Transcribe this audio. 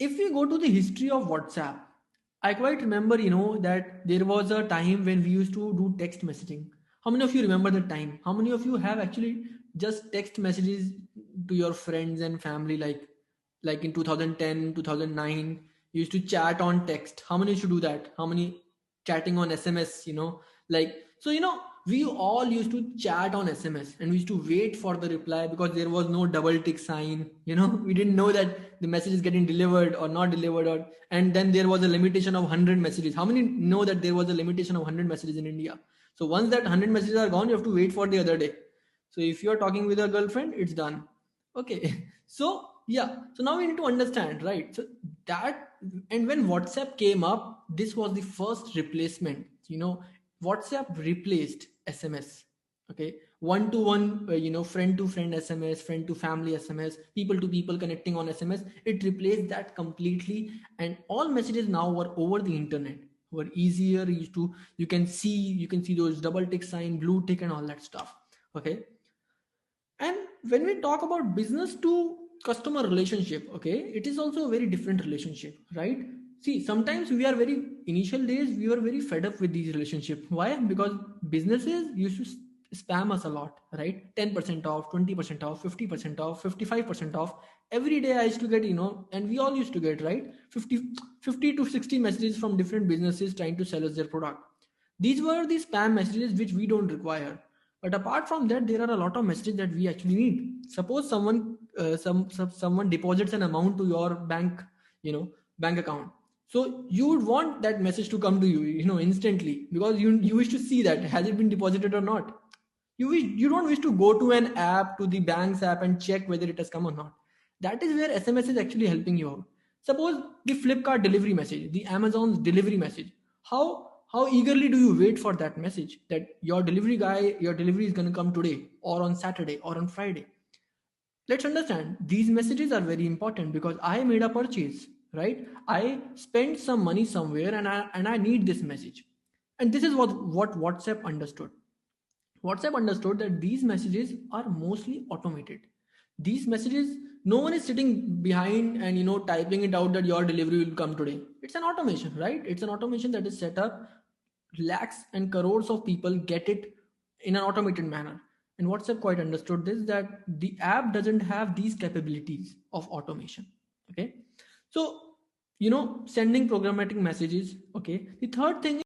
if we go to the history of WhatsApp, I quite remember, that there was a time when we used to do text messaging. How many of you remember the time? How many of you have actually just text messages to your friends and family, like in 2010, 2009, you used to chat on text? How many used to do that? How many chatting on SMS, like, so, we all used to chat on SMS and we used to wait for the reply because there was no double tick sign. We didn't know that the message is getting delivered or not delivered, and then there was a limitation of 100 messages. How many know that there was a limitation of 100 messages in India? So once that 100 messages are gone, you have to wait for the other day. So if you are talking with your girlfriend, it's done. Okay. So yeah, so now we need to understand, right? So that, and when WhatsApp came up, this was the first replacement. WhatsApp replaced SMS. Okay, one to one, friend to friend SMS, friend to family SMS, people to people connecting on SMS. It replaced that completely, and all messages now were over the internet. Were easier. You can see those double tick sign, blue tick, and all that stuff. Okay, and when we talk about business to customer relationship, okay, it is also a very different relationship, right? See, sometimes we are very initial days, we were very fed up with these relationships. Why? Because businesses used to spam us a lot, right? 10% off, 20% off, 50% off, 55% off. Every day I used to get, and we all used to get, right? 50 to 60 messages from different businesses trying to sell us their product. These were the spam messages which we don't require. But apart from that, there are a lot of messages that we actually need. Suppose someone deposits an amount to your bank account. So you would want that message to come to you, instantly, because you wish to see that has it been deposited or not. You don't wish to go to an app, to the bank's app, and check whether it has come or not. That is where SMS is actually helping you out. Suppose the Flipkart delivery message, the Amazon's delivery message. How eagerly do you wait for that message that your delivery is going to come today or on Saturday or on Friday? Let's understand, these messages are very important because I made a purchase, right? I spent some money somewhere, and I need this message. And this is what WhatsApp understood. WhatsApp understood that these messages are mostly automated. These messages, no one is sitting behind and typing it out that your delivery will come today. It's an automation, right? It's an automation that is set up. Lakhs and crores of people get it in an automated manner. And WhatsApp quite understood this, that the app doesn't have these capabilities of automation. Okay. So, sending programmatic messages. Okay. The third thing